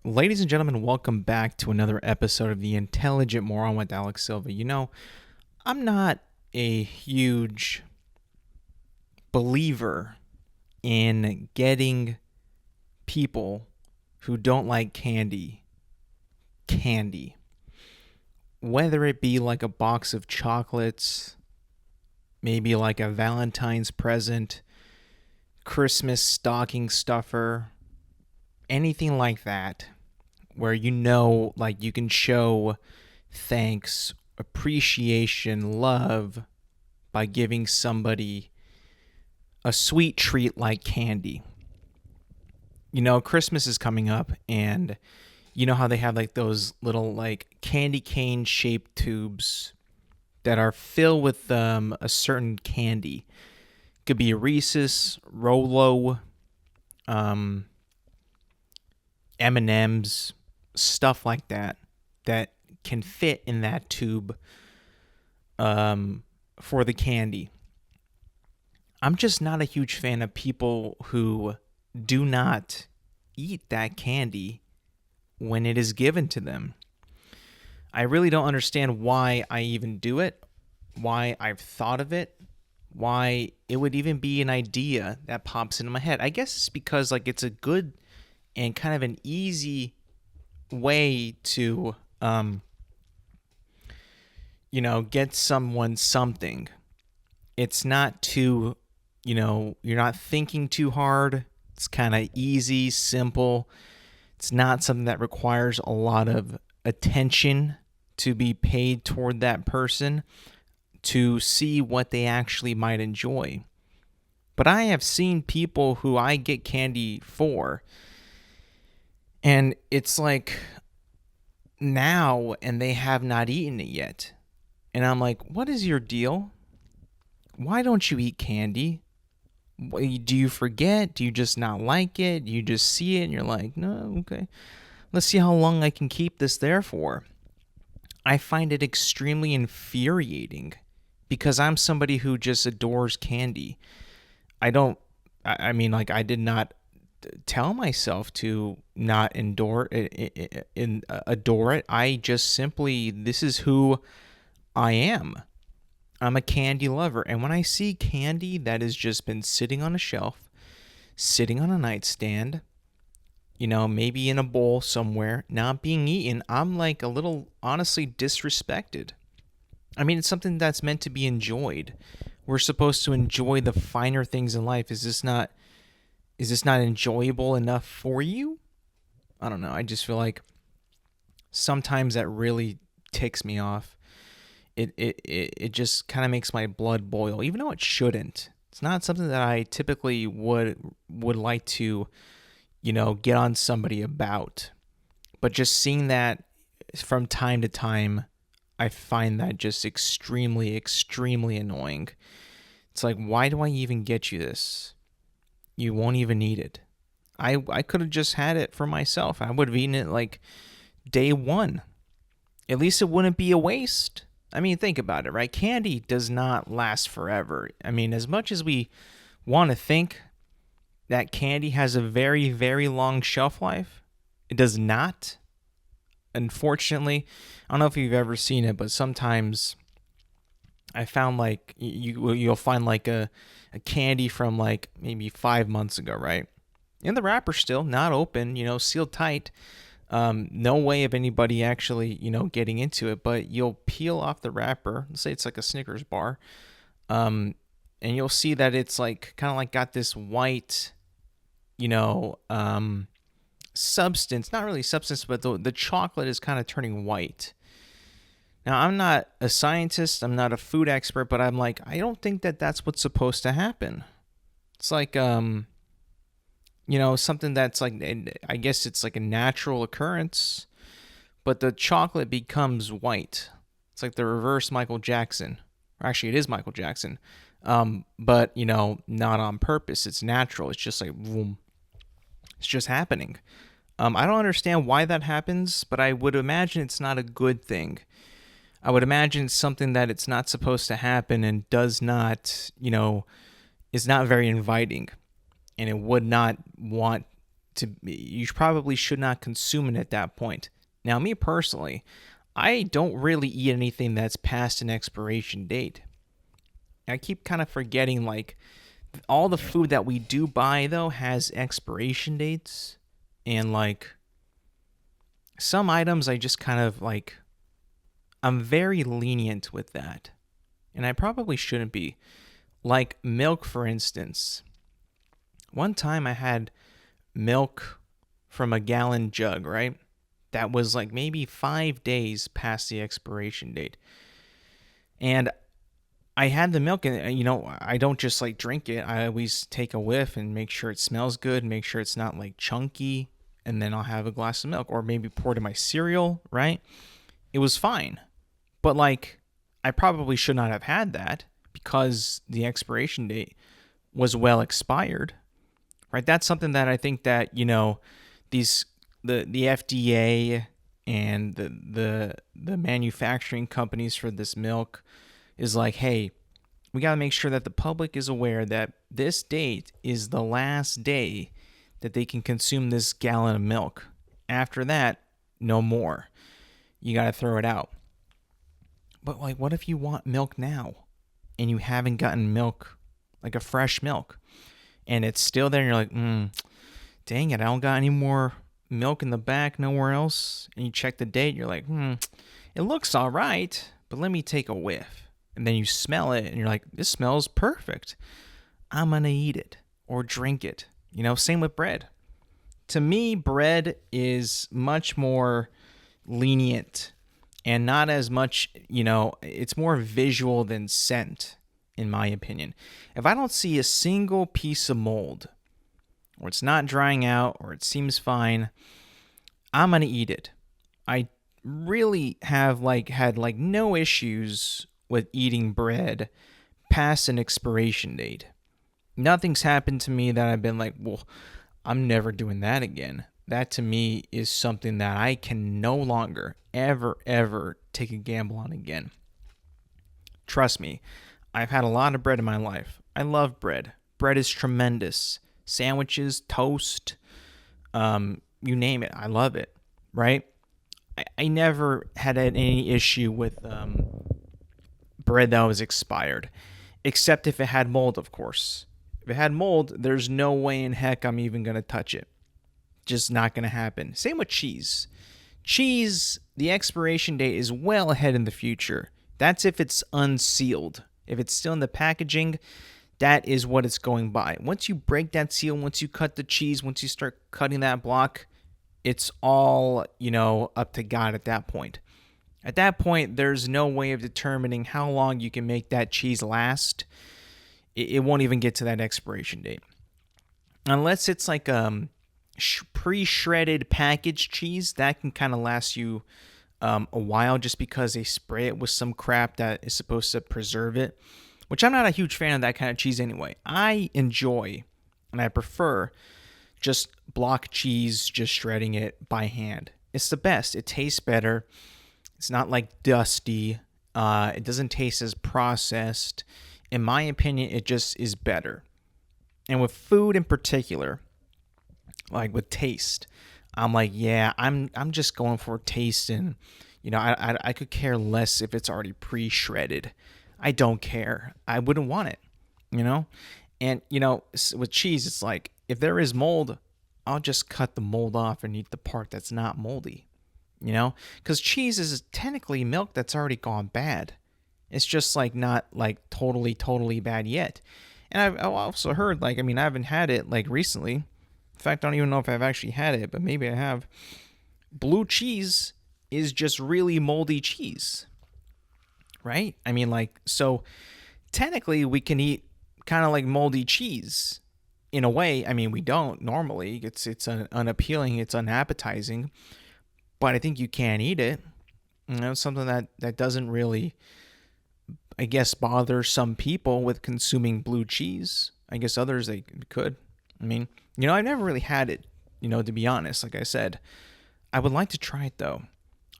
Ladies and gentlemen, welcome back to another episode of the Intelligent Moron with Alex Silva. I'm not a huge believer in getting people who don't like candy. Whether it be like a box of chocolates, maybe like a Valentine's present, Christmas stocking stuffer, anything like that, where like you can show thanks, appreciation, love by giving somebody a sweet treat like candy. Christmas is coming up, and you know how they have like those little like candy cane shaped tubes that are filled with a certain candy. Could be a Reese's, Rolo, M&Ms, stuff like that can fit in that tube for the candy. I'm just not a huge fan of people who do not eat that candy when it is given to them. I really don't understand why I even do it, why I've thought of it, why it would even be an idea that pops into my head. I guess it's because like it's a good and kind of an easy way to get someone something. It's not too, you're not thinking too hard. It's kind of easy, simple. It's not something that requires a lot of attention to be paid toward that person to see what they actually might enjoy. But I have seen people who I get candy for, and it's like now, and they have not eaten it yet. And I'm like, what is your deal? Why don't you eat candy? Do you forget? Do you just not like it? You just see it and you're like, no, okay. Let's see how long I can keep this there for. I find it extremely infuriating because I'm somebody who just adores candy. I did not tell myself to not adore it. I just simply, this is who I am. I'm a candy lover. And when I see candy that has just been sitting on a shelf, sitting on a nightstand, maybe in a bowl somewhere, not being eaten, I'm like a little honestly disrespected. I mean, it's something that's meant to be enjoyed. We're supposed to enjoy the finer things in life. Is this not enjoyable enough for you? I don't know. I just feel like sometimes that really ticks me off. It just kind of makes my blood boil, even though it shouldn't. It's not something that I typically would like to, get on somebody about. But just seeing that from time to time, I find that just extremely, extremely annoying. It's like, why do I even get you this? You won't even eat it. I could have just had it for myself. I would have eaten it like day one. At least it wouldn't be a waste. I mean, think about it, right? Candy does not last forever. I mean, as much as we want to think that candy has a very, very long shelf life, it does not. Unfortunately, I don't know if you've ever seen it, but sometimes I found like you'll find like a candy from like maybe 5 months ago, right? And the wrapper's still not open, sealed tight. No way of anybody actually, getting into it, but you'll peel off the wrapper. Let's say it's like a Snickers bar. And you'll see that it's like kind of like got this white, substance, not really substance, but the chocolate is kind of turning white. Now, I'm not a scientist, I'm not a food expert, but I'm like, I don't think that that's what's supposed to happen. It's like, something that's like, I guess it's like a natural occurrence, but the chocolate becomes white. It's like the reverse Michael Jackson. Or actually, it is Michael Jackson. But, not on purpose. It's natural. It's just like, boom. It's just happening. I don't understand why that happens, but I would imagine it's not a good thing. I would imagine it's something that it's not supposed to happen and does not, is not very inviting. And it would not want you probably should not consume it at that point. Now, me personally, I don't really eat anything that's past an expiration date. I keep kind of forgetting, like, all the food that we do buy though has expiration dates, and like some items I just kind of like, I'm very lenient with that, and I probably shouldn't be. Like milk, for instance. One time I had milk from a gallon jug, right? That was like maybe 5 days past the expiration date. And I had the milk, and I don't just like drink it. I always take a whiff and make sure it smells good, make sure it's not like chunky, and then I'll have a glass of milk, or maybe pour it in my cereal, right? It was fine. But like, I probably should not have had that because the expiration date was well expired, right? That's something that I think that, these the FDA and the manufacturing companies for this milk is like, hey, we got to make sure that the public is aware that this date is the last day that they can consume this gallon of milk. After that, no more. You got to throw it out. But like, what if you want milk now and you haven't gotten milk, like a fresh milk, and it's still there and you're like, dang it, I don't got any more milk in the back, nowhere else. And you check the date, you're like, it looks all right, but let me take a whiff. And then you smell it and you're like, this smells perfect. I'm going to eat it or drink it. Same with bread. To me, bread is much more lenient and not as much, it's more visual than scent, in my opinion. If I don't see a single piece of mold, or it's not drying out, or it seems fine, I'm going to eat it. I really have had no issues with eating bread past an expiration date. Nothing's happened to me that I've been like, well, I'm never doing that again. That to me is something that I can no longer ever take a gamble on again. Trust me, I've had a lot of bread in my life. I love bread. Bread is tremendous. Sandwiches, toast, you name it. I love it, right? I never had any issue with bread that was expired, except if it had mold, of course. If it had mold, there's no way in heck I'm even going to touch it. Just not going to happen. Same with cheese. Cheese, the expiration date is well ahead in the future. That's if it's unsealed. If it's still in the packaging, that is what it's going by. Once you break that seal, once you cut the cheese, once you start cutting that block, it's all, up to God at that point. At that point, there's no way of determining how long you can make that cheese last. It won't even get to that expiration date. Unless it's like pre-shredded packaged cheese, that can kind of last you a while just because they spray it with some crap that is supposed to preserve it, which I'm not a huge fan of that kind of cheese anyway. I enjoy and I prefer just block cheese, just shredding it by hand. It's the best. It tastes better. It's not like dusty. It doesn't taste as processed. In my opinion, it just is better. And with food in particular, like with taste, I'm like, yeah, I'm just going for taste, and I could care less if it's already pre-shredded. I don't care. I wouldn't want it, And with cheese, it's like if there is mold, I'll just cut the mold off and eat the part that's not moldy. Because cheese is technically milk that's already gone bad. It's just like not like totally bad yet. And I've also heard I haven't had it like recently. In fact, I don't even know if I've actually had it, but maybe I have. Blue cheese is just really moldy cheese, right? So technically we can eat kind of like moldy cheese in a way. We don't normally. It's unappealing. It's unappetizing. But I think you can eat it. Something that doesn't really, I guess, bother some people with consuming blue cheese. I guess others, they could. I've never really had it, to be honest. Like I said, I would like to try it though.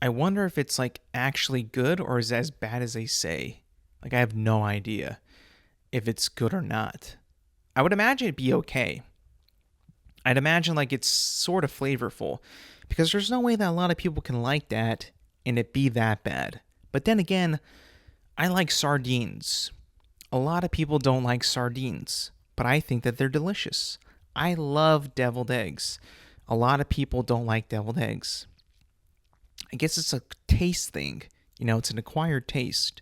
I wonder if it's actually good or is it as bad as they say. I have no idea if it's good or not. I would imagine it'd be okay. I'd imagine like it's sort of flavorful because there's no way that a lot of people can like that and it be that bad. But then again, I like sardines. A lot of people don't like sardines, but I think that they're delicious. I love deviled eggs. A lot of people don't like deviled eggs. I guess it's a taste thing. It's an acquired taste.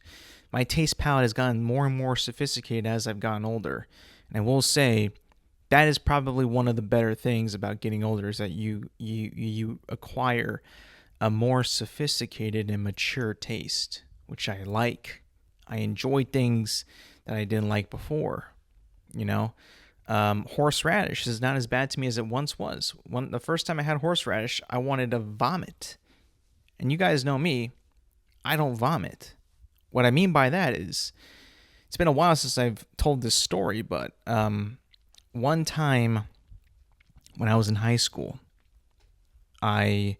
My taste palette has gotten more and more sophisticated as I've gotten older. And I will say that is probably one of the better things about getting older is that you acquire a more sophisticated and mature taste, which I like. I enjoy things that I didn't like before. Horseradish is not as bad to me as it once was. The first time I had horseradish, I wanted to vomit. And you guys know me, I don't vomit. What I mean by that is, it's been a while since I've told this story, but one time when I was in high school, I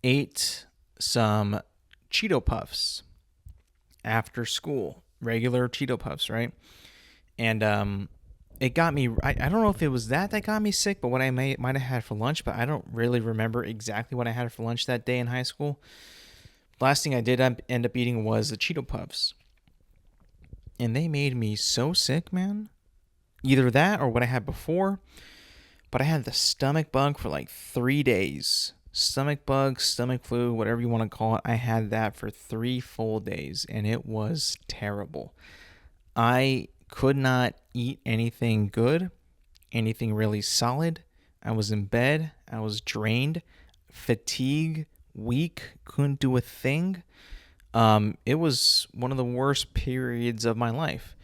ate some Cheeto Puffs after school, regular Cheeto Puffs, right? And it got me, I don't know if it was that got me sick, but what I might have had for lunch, but I don't really remember exactly what I had for lunch that day in high school. Last thing I did end up eating was the Cheeto Puffs. And they made me so sick, man. Either that or what I had before. But I had the stomach bug for like 3 days. Stomach bug, stomach flu, whatever you want to call it. I had that for 3 full days. And it was terrible. I could not eat anything good. Anything really solid. I was in bed. I was drained. Fatigue. Weak. Couldn't do a thing. It was one of the worst periods of my life.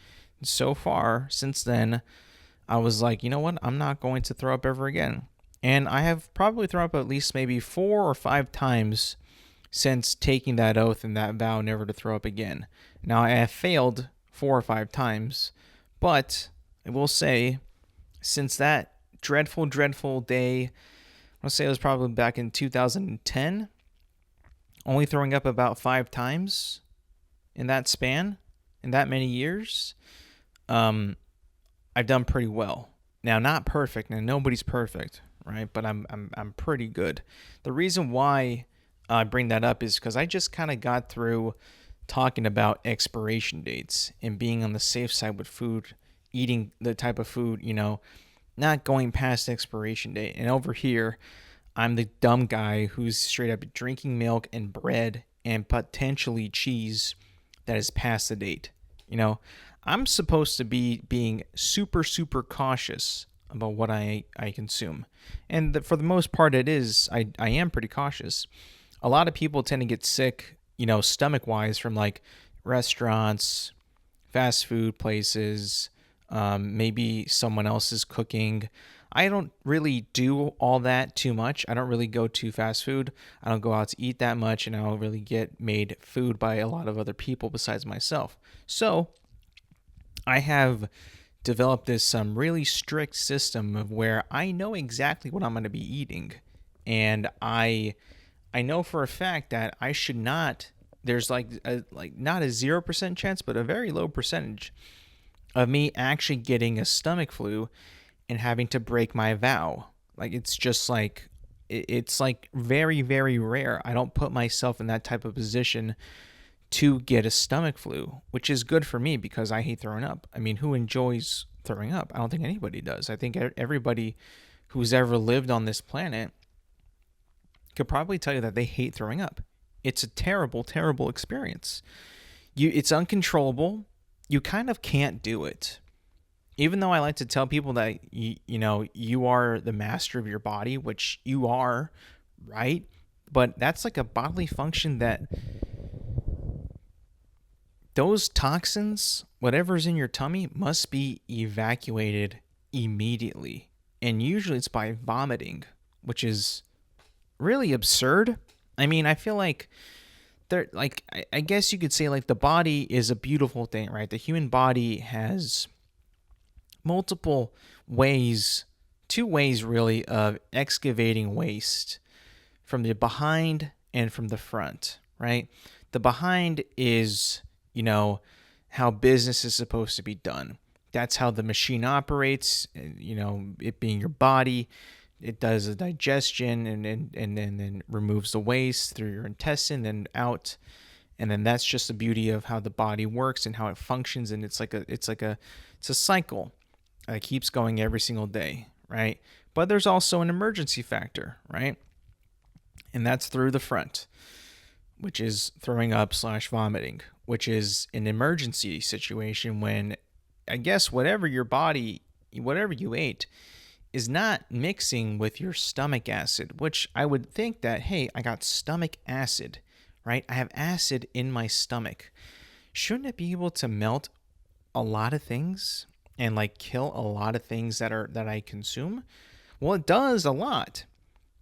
So far, since then, I was like, you know what? I'm not going to throw up ever again. And I have probably thrown up at least maybe 4 or 5 times since taking that oath and that vow never to throw up again. Now, I have failed 4 or 5 times, but I will say, since that dreadful, dreadful day, I'll say it was probably back in 2010, only throwing up about 5 times in that span, in that many years, I've done pretty well. Now, not perfect, and nobody's perfect, right? But I'm pretty good. The reason why I bring that up is because I just kind of got through talking about expiration dates and being on the safe side with food, eating the type of food, not going past expiration date. And over here, I'm the dumb guy who's straight up drinking milk and bread and potentially cheese that is past the date. I'm supposed to be being super, super cautious about what I consume. And for the most part, I am pretty cautious. A lot of people tend to get sick, stomach-wise from like restaurants, fast food places, maybe someone else is cooking. I don't really do all that too much. I don't really go to fast food. I don't go out to eat that much, and I don't really get made food by a lot of other people besides myself. So I have developed this really strict system of where I know exactly what I'm going to be eating, and I know for a fact that I should not. There's not a 0% chance, but a very low percentage of me actually getting a stomach flu and having to break my vow. It's very, very rare. I don't put myself in that type of position to get a stomach flu, which is good for me because I hate throwing up. I mean, who enjoys throwing up? I don't think anybody does. I think everybody who's ever lived on this planet could probably tell you that they hate throwing up. It's a terrible, terrible experience. It's uncontrollable. You kind of can't do it. Even though I like to tell people that you are the master of your body, which you are, right? But that's like a bodily function that those toxins, whatever's in your tummy, must be evacuated immediately. And usually it's by vomiting, which is really absurd. I mean, I feel like I guess you could say the body is a beautiful thing, right? The human body has multiple ways, 2 ways really, of excavating waste from the behind and from the front, right? The behind is, how business is supposed to be done. that's how the machine operates. It being your body, it does a digestion and then removes the waste through your intestine and out. And then that's just the beauty of how the body works and how it functions. And it's a cycle that keeps going every single day, right? But there's also an emergency factor, right? And that's through the front, which is throwing up / vomiting, which is an emergency situation when I guess whatever you ate is not mixing with your stomach acid, which I would think that, hey, I got stomach acid, right? I have acid in my stomach. Shouldn't it be able to melt a lot of things and like kill a lot of things that I consume? Well, it does a lot.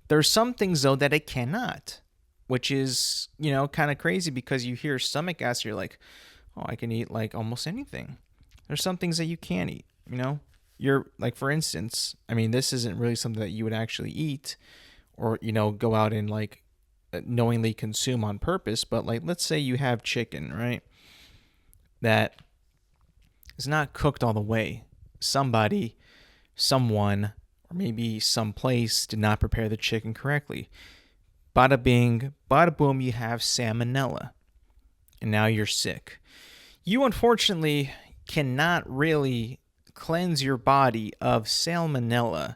There's some things though that it cannot, which is, kind of crazy because you hear stomach acid, you're like, oh, I can eat like almost anything. There's some things that you can't eat, You're like, for instance, I mean, this isn't really something that you would actually eat or, go out and like knowingly consume on purpose. But like, let's say you have chicken, right? That is not cooked all the way. Someone, or maybe someplace did not prepare the chicken correctly. Bada bing, bada boom, you have salmonella. And now you're sick. You unfortunately cannot really cleanse your body of salmonella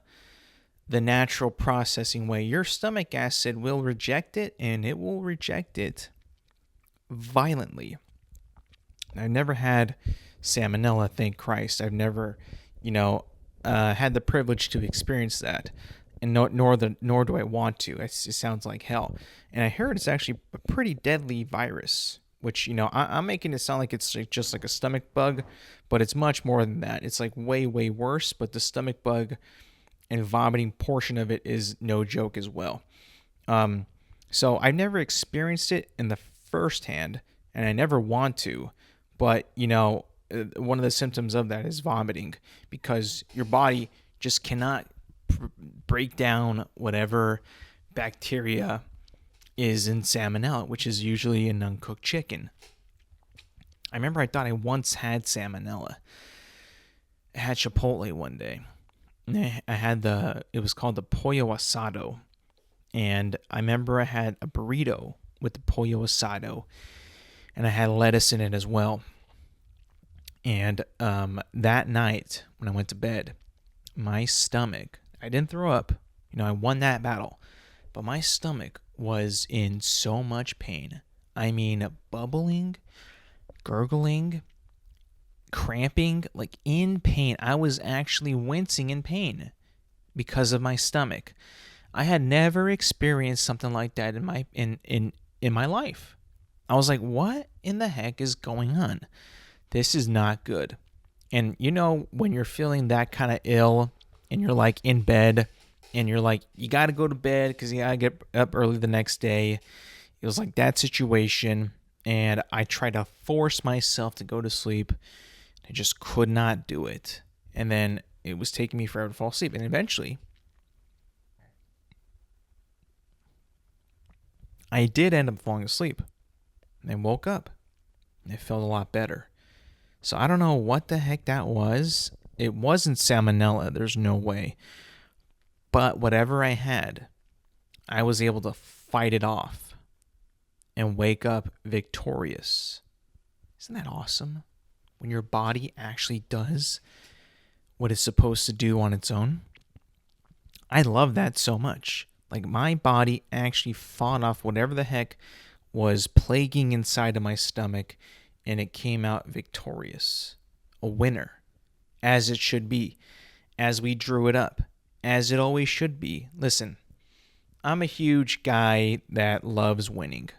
the natural processing way. Your stomach acid will reject it, and it will reject it violently. I've never had salmonella, thank Christ. I've never, had the privilege to experience that, and nor do I want to. It sounds like hell. And I heard it's actually a pretty deadly virus, which, I'm making it sound like it's just like a stomach bug, but it's much more than that. It's like way, way worse, but the stomach bug and vomiting portion of it is no joke as well. So I've never experienced it in the first hand, and I never want to, but, one of the symptoms of that is vomiting because your body just cannot break down whatever bacteria is in salmonella, which is usually in uncooked chicken. I remember I thought I once had salmonella. I had Chipotle one day. I had it was called the pollo asado. And I remember I had a burrito with the pollo asado. And I had lettuce in it as well. And that night when I went to bed, my stomach, I didn't throw up. I won that battle. But my stomach was in so much pain. I mean, bubbling, gurgling, cramping, like in pain. I was actually wincing in pain because of my stomach. I had never experienced something like that in my life. I was like, what in the heck is going on? This is not good. And when you're feeling that kind of ill and you're like in bed and you're like, you got to go to bed because you got to get up early the next day. It was like that situation. And I tried to force myself to go to sleep. I just could not do it. And then it was taking me forever to fall asleep. And eventually, I did end up falling asleep. And I woke up. And it felt a lot better. So I don't know what the heck that was. It wasn't salmonella. There's no way. But whatever I had, I was able to fight it off and wake up victorious. Isn't that awesome? When your body actually does what it's supposed to do on its own. I love that so much. Like my body actually fought off whatever the heck was plaguing inside of my stomach, and it came out victorious. A winner. As it should be. As we drew it up. As it always should be. Listen, I'm a huge guy that loves winning.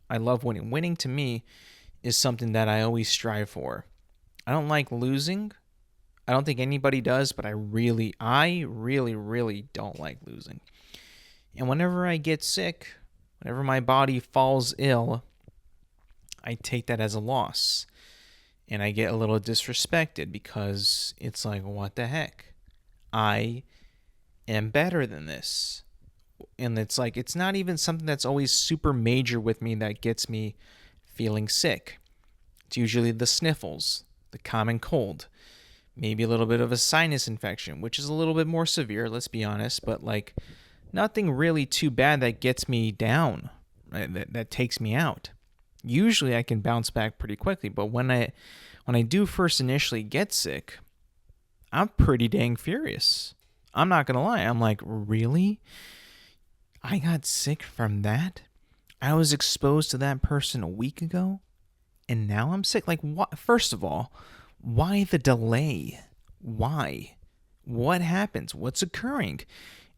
I love winning. Winning to me is something that I always strive for. I don't like losing. I don't think anybody does, but I really, really don't like losing. And whenever I get sick, whenever my body falls ill, I take that as a loss. And I get a little disrespected because it's like, what the heck? I am better than this. And it's like, it's not even something that's always super major with me that gets me feeling sick. It's usually the sniffles, the common cold. maybe a little bit of a sinus infection, which is a little bit more severe, let's be honest, but like nothing really too bad that gets me down, right? That takes me out. Usually I can bounce back pretty quickly, but when I do first initially get sick, I'm pretty dang furious. I'm not going to lie. I'm like, really? I got sick from that? I was exposed to that person a week ago and now I'm sick? Like, what? First of all, why the delay? Why? What happens? What's occurring?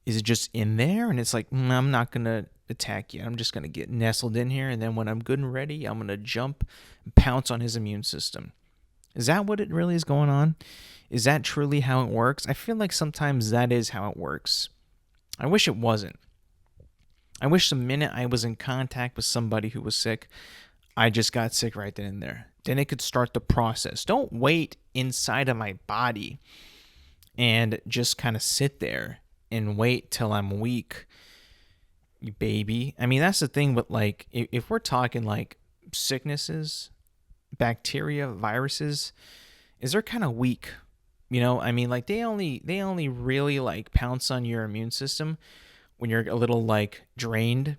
Is it just in there and it's like, I'm not going to attack you. I'm just going to get nestled in here. And then when I'm good and ready, I'm going to jump and pounce on his immune system. Is that what it really is going on? Is that truly how it works? I feel like sometimes that is how it works. I wish it wasn't. I wish the minute I was in contact with somebody who was sick, I just got sick right then and there. Then it could start the process. Don't wait inside of my body and just kind of sit there and wait till I'm weak, you baby. I mean, that's the thing with like, if we're talking like sicknesses, bacteria, viruses, is they're kind of weak. You know, I mean, like they only really like pounce on your immune system when you're a little like drained.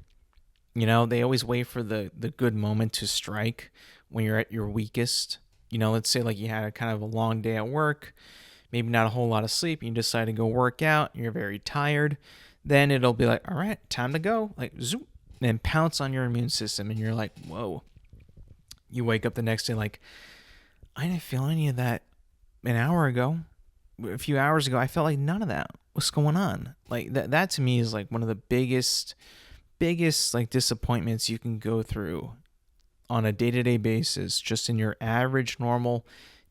You know, they always wait for the good moment to strike when you're at your weakest. You know, let's say like you had a kind of a long day at work, maybe not a whole lot of sleep, you decide to go work out, you're very tired, then it'll be like, all right, time to go, like zoom, and pounce on your immune system, and you're like, whoa. You wake up the next day like, I didn't feel any of that an hour ago. A few hours ago, I felt like none of that. What's going on? Like that to me is like one of the biggest like disappointments you can go through on a day-to-day basis, just in your average normal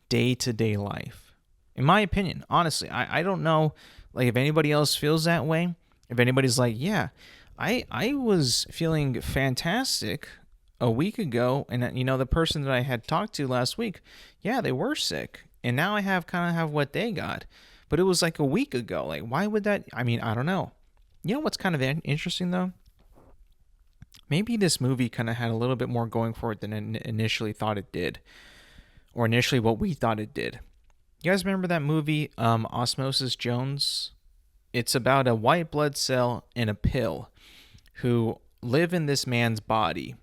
day-to-day life. In my opinion, honestly, I don't know like if anybody else feels that way. If anybody's like, yeah, I was feeling fantastic a week ago, and you know, the person that I had talked to last week, yeah, they were sick, and now I have what they got, but it was like a week ago. Like, why would that? I mean, I don't know. You know what's kind of interesting though? Maybe this movie kind of had a little bit more going for it than initially thought it did, or initially what we thought it did. You guys remember that movie, Osmosis Jones? It's about a white blood cell and a pill who live in this man's body,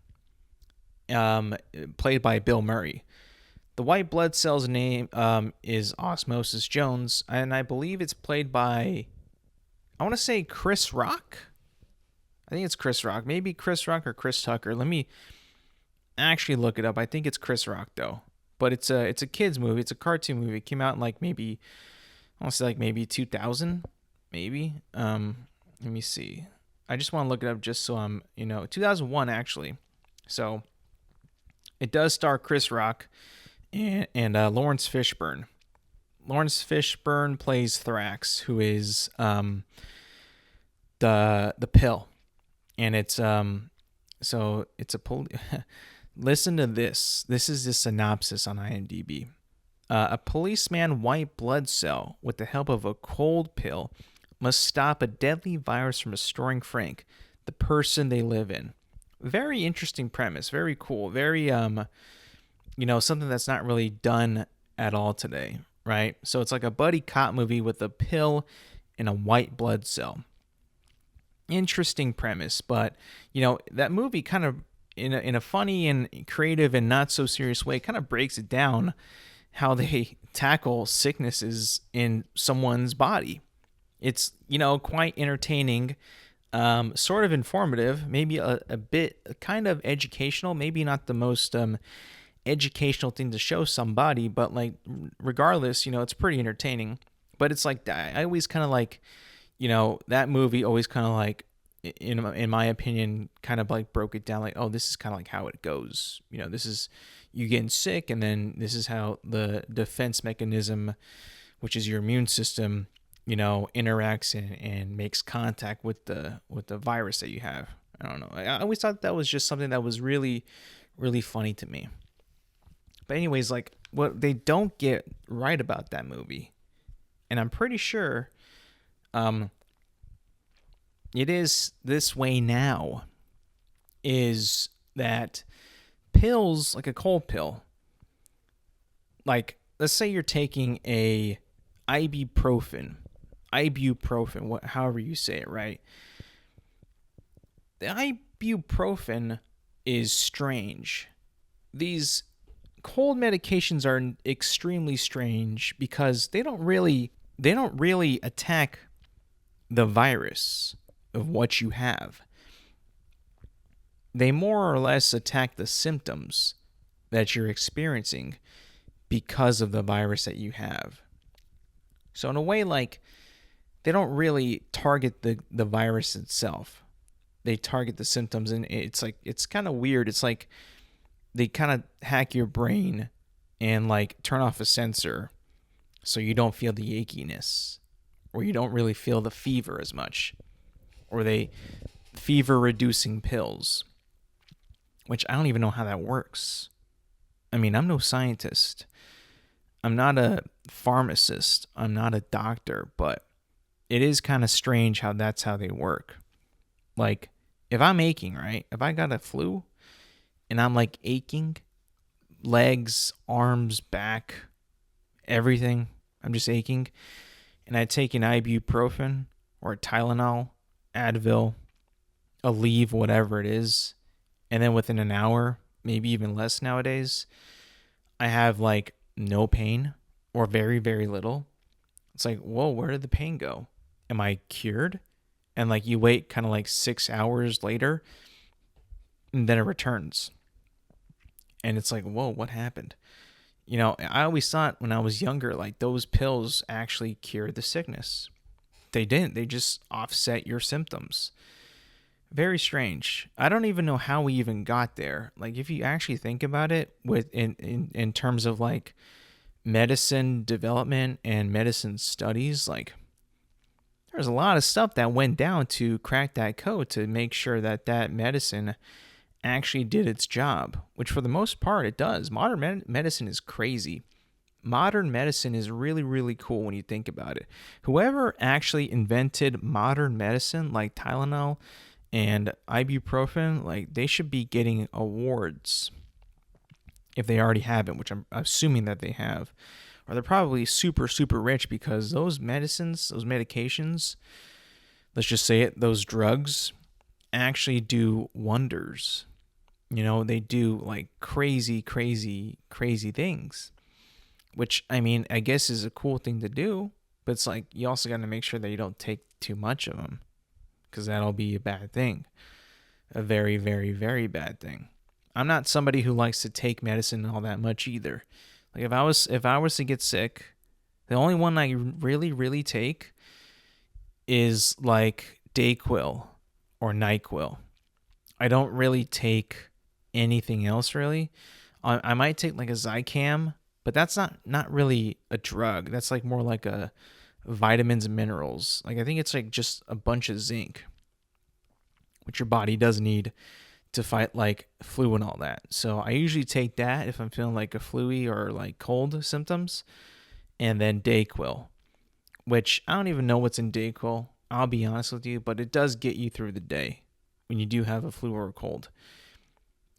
played by Bill Murray. The white blood cell's name is Osmosis Jones, and I believe it's played by, I want to say Chris Rock. I think it's Chris Rock. Maybe Chris Rock or Chris Tucker. Let me actually look it up. I think it's Chris Rock though. But it's a kids movie. It's a cartoon movie. It came out in like maybe, I want to say like maybe 2000, maybe. Let me see. I just want to look it up just so I'm, 2001 actually. So it does star Chris Rock and Lawrence Fishburne. Lawrence Fishburne plays Thrax, who is the pill. And it's so it's a listen to this. This is the synopsis on IMDb. A policeman white blood cell, with the help of a cold pill, must stop a deadly virus from destroying Frank, the person they live in. Very interesting premise. Very cool. Very something that's not really done at all today, right? So it's like a buddy cop movie with a pill and a white blood cell. Interesting premise, but that movie kind of in a funny and creative and not so serious way kind of breaks it down how they tackle sicknesses in someone's body. It's quite entertaining, sort of informative, maybe a bit kind of educational, maybe not the most educational thing to show somebody, but like regardless, it's pretty entertaining. But it's like I always kind of like, that movie always kind of like, in my opinion, kind of like broke it down like, oh, this is kind of like how it goes. This is you getting sick, and then this is how the defense mechanism, which is your immune system, interacts and makes contact with the virus that you have. I don't know. I always thought that was just something that was really, really funny to me. But anyways, like what they don't get right about that movie, and I'm pretty sure it is this way now, is that pills, like a cold pill, like let's say you're taking a ibuprofen, however you say it, right? The ibuprofen is strange. These cold medications are extremely strange because they don't really attack the virus of what you have. They more or less attack the symptoms that you're experiencing because of the virus that you have. So in a way, like, they don't really target the virus itself. They target the symptoms, and it's kind of weird. It's like they kind of hack your brain and like turn off a sensor so you don't feel the achiness, or you don't really feel the fever as much, or they fever reducing pills, which I don't even know how that works. I mean, I'm no scientist. I'm not a pharmacist. I'm not a doctor, but it is kind of strange how that's how they work. Like, if I'm aching, right? If I got a flu and I'm like aching, legs, arms, back, everything, I'm just aching, and I take an ibuprofen or a Tylenol, Advil, Aleve, whatever it is, and then within an hour, maybe even less nowadays, I have like no pain or very, very little. It's like, whoa, where did the pain go? Am I cured? And like you wait kind of like 6 hours later, and then it returns. And it's like, whoa, what happened? I always thought when I was younger, like those pills actually cured the sickness. They didn't. They just offset your symptoms. Very strange. I don't even know how we even got there. Like, if you actually think about it, with in terms of like medicine development and medicine studies, like there's a lot of stuff that went down to crack that code to make sure that that medicine actually did its job, which for the most part it does. Modern medicine is crazy. Modern medicine is really, really cool when you think about it. Whoever actually invented modern medicine, like Tylenol and ibuprofen, like they should be getting awards if they already haven't, which I'm assuming that they have. Or they're probably super, super rich because those medicines, those medications, let's just say it, those drugs actually do wonders. They do like crazy, crazy, crazy things, which I mean, I guess is a cool thing to do, but it's like you also got to make sure that you don't take too much of them because that'll be a bad thing. A very, very, very bad thing. I'm not somebody who likes to take medicine all that much either. Like if I was to get sick, the only one I really, really take is like Dayquil or NyQuil. I don't really take anything else really. I might take like a Zicam, but that's not really a drug. That's like more like a vitamins and minerals. Like I think it's like just a bunch of zinc, which your body does need to fight like flu and all that. So I usually take that if I'm feeling like a flu-y or like cold symptoms, and then Dayquil, which I don't even know what's in Dayquil. I'll be honest with you, but it does get you through the day when you do have a flu or a cold.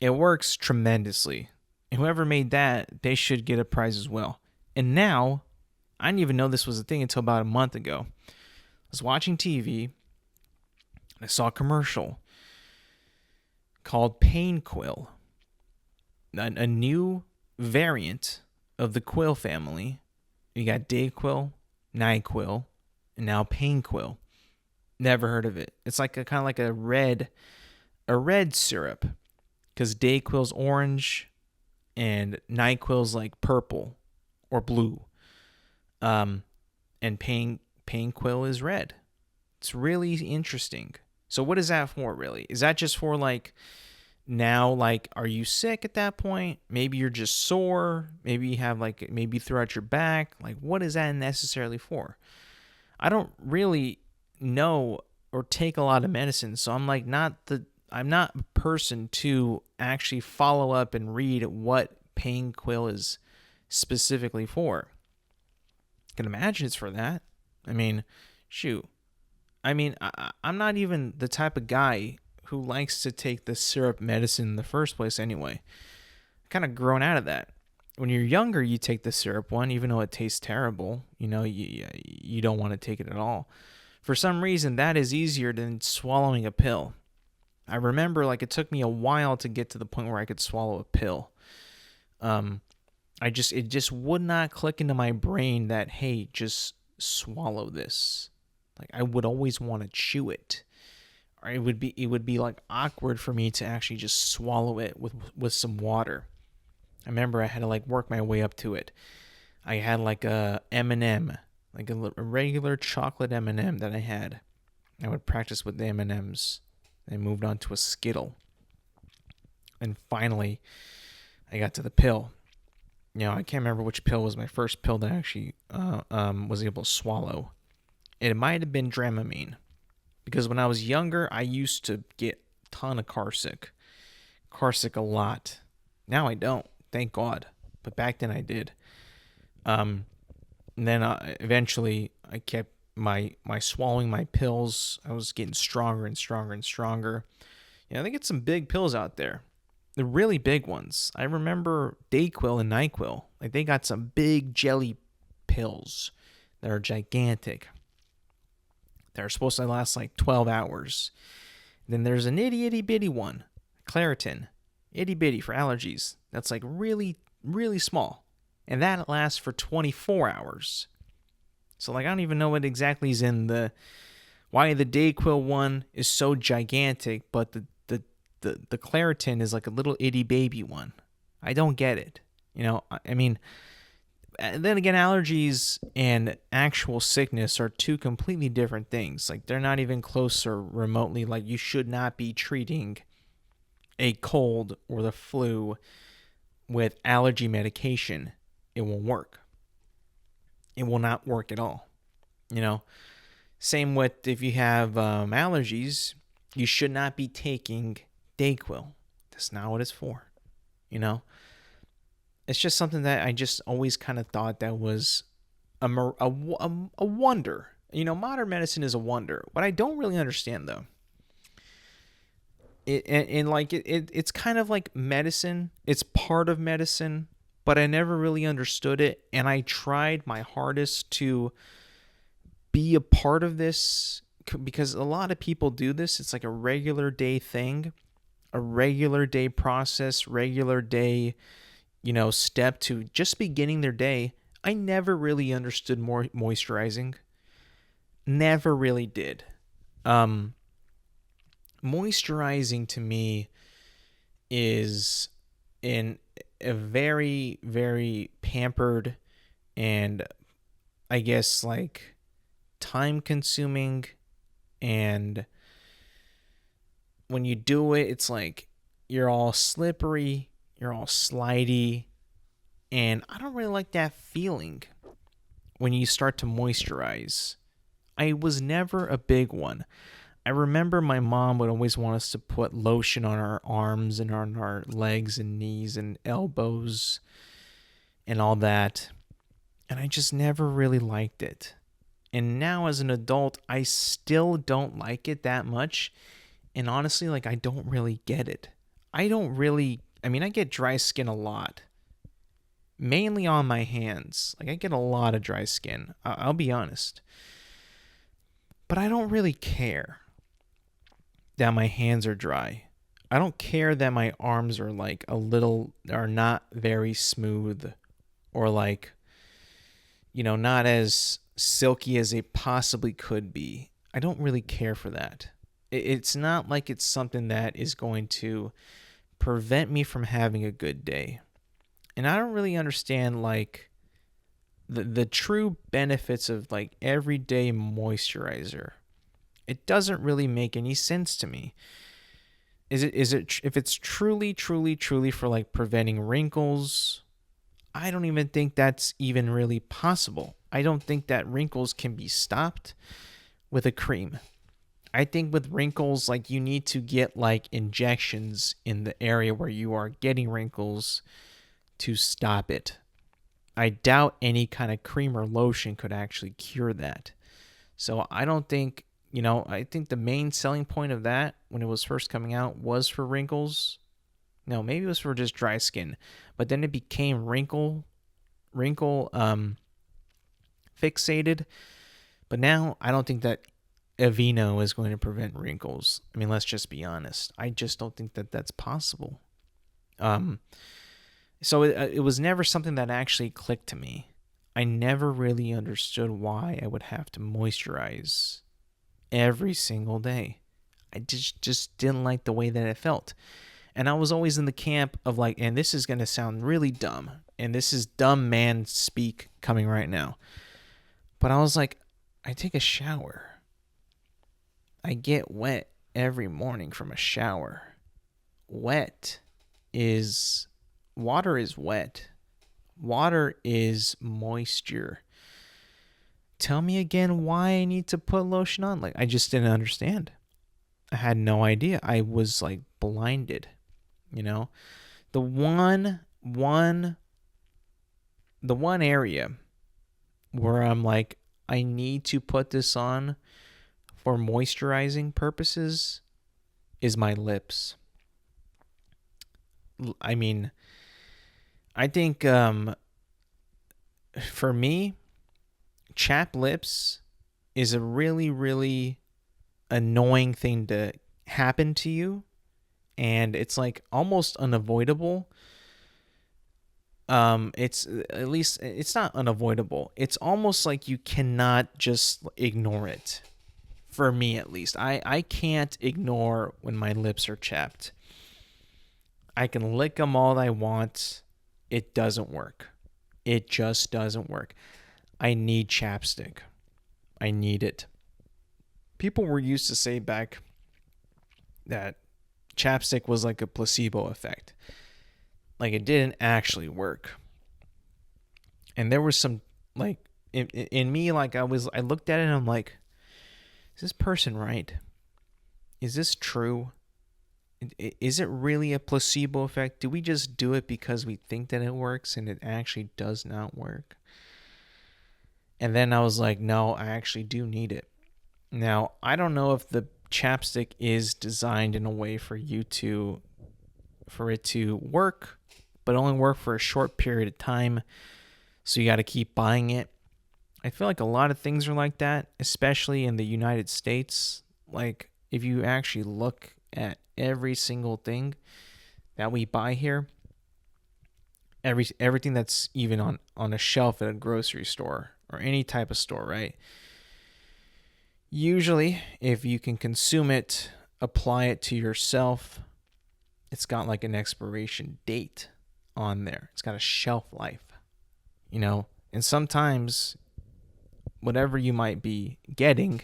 It works tremendously. And whoever made that, they should get a prize as well. And now, I didn't even know this was a thing until about a month ago. I was watching TV, and I saw a commercial called Painquil, a new variant of the Quill family. You got Dayquil, NyQuil, and now Painquil. Never heard of it. It's like a kind of like a red syrup, because Dayquil's orange and NyQuil's like purple or blue, and Painquil is red. It's really interesting. So what is that for, really? Is that just for like now, like, are you sick at that point? Maybe you're just sore. Maybe you have like, maybe throughout your back. Like, what is that necessarily for? I don't really know or take a lot of medicine, so I'm like I'm not a person to actually follow up and read what Painquil is specifically for. I can imagine it's for that. I mean, shoot. I'm not even the type of guy who likes to take the syrup medicine in the first place anyway. I've kind of grown out of that. When you're younger, you take the syrup one, even though it tastes terrible. You don't want to take it at all. For some reason, that is easier than swallowing a pill. I remember like it took me a while to get to the point where I could swallow a pill. Um, it just would not click into my brain that, hey, just swallow this. Like I would always want to chew it. Or it would be like awkward for me to actually just swallow it with some water. I remember I had to like work my way up to it. I had like a M&M, like a regular chocolate M&M that I had. I would practice with the M&Ms. I moved on to a Skittle. And finally, I got to the pill. I can't remember which pill was my first pill that I actually was able to swallow. It might have been Dramamine. Because when I was younger, I used to get a ton of car sick. Car sick a lot. Now I don't, thank God. But back then I did. And then eventually I kept my swallowing my pills. I was getting stronger and stronger and stronger. They get some big pills out there. The really big ones. I remember Dayquil and NyQuil. Like they got some big jelly pills that are gigantic. They're supposed to last like 12 hours. Then there's an itty bitty one, Claritin. Itty bitty for allergies. That's like really, really small. And that lasts for 24 hours. So like I don't even know what exactly is in why the Dayquil one is so gigantic, but the Claritin is like a little itty baby one. I don't get it. I mean, then again, allergies and actual sickness are two completely different things. Like they're not even close or remotely. Like you should not be treating a cold or the flu with allergy medication. It won't work. It will not work at all. Same with if you have allergies, you should not be taking Dayquil. That's not what it's for. It's just something that I just always kind of thought that was a wonder. Modern medicine is a wonder. What I don't really understand though, it's kind of like medicine. It's part of medicine, but I never really understood it, and I tried my hardest to be a part of this because a lot of people do this. It's like a regular day thing, a regular day process, regular day, step to just beginning their day. I never really understood moisturizing. Never really did. Moisturizing to me is in a very, very pampered and I guess like time consuming, and when you do it, it's like you're all slippery, you're all slidey, and I don't really like that feeling when you start to moisturize. I was never a big one. I remember my mom would always want us to put lotion on our arms and on our legs and knees and elbows and all that. And I just never really liked it. And now as an adult, I still don't like it that much. And honestly, like I don't really get it. I get dry skin a lot. Mainly on my hands. Like I get a lot of dry skin. I'll be honest. But I don't really care that my hands are dry. I don't care that my arms are like are not very smooth or like, not as silky as they possibly could be. I don't really care for that. It's not like it's something that is going to prevent me from having a good day. And I don't really understand like the true benefits of like everyday moisturizer. It doesn't really make any sense to me. Is it if it's truly for like preventing wrinkles, I don't even think that's even really possible. I don't think that wrinkles can be stopped with a cream. I think with wrinkles, like you need to get like injections in the area where you are getting wrinkles to stop it. I doubt any kind of cream or lotion could actually cure that. So I don't think, I think the main selling point of that when it was first coming out was for wrinkles. No, maybe it was for just dry skin, but then it became wrinkle fixated. But now I don't think that Aveeno is going to prevent wrinkles. I mean, let's just be honest. I just don't think that that's possible. Um, so it was never something that actually clicked to me. I never really understood why I would have to moisturize every single day. I just didn't like the way that it felt. And I was always in the camp of like, and this is going to sound really dumb, and this is dumb man speak coming right now. But I was like, I take a shower. I get wet every morning from a shower. Water is wet. Water is moisture. Tell me again why I need to put lotion on. Like, I just didn't understand. I had no idea. I was like blinded, you know? The one area where I'm like, I need to put this on for moisturizing purposes is my lips. I mean, I think for me, chapped lips is a really, really annoying thing to happen to you, and it's like almost unavoidable. It's at least it's not unavoidable. It's almost like you cannot just ignore it. For me, at least, I can't ignore when my lips are chapped. I can lick them all I want. It doesn't work. It just doesn't work. I need chapstick. I need it. People were used to say back that chapstick was like a placebo effect. Like it didn't actually work. And there was some like in me, like I looked at it and I'm like, is this person right? Is this true? Is it really a placebo effect? Do we just do it because we think that it works and it actually does not work? And then I was like, no, I actually do need it. Now, I don't know if the chapstick is designed in a way for it to work, but only work for a short period of time. So you got to keep buying it. I feel like a lot of things are like that, especially in the United States. Like if you actually look at every single thing that we buy here, everything that's even on a shelf at a grocery store or any type of store, right? Usually, if you can consume it, apply it to yourself, it's got like an expiration date on there. It's got a shelf life, you know? And sometimes whatever you might be getting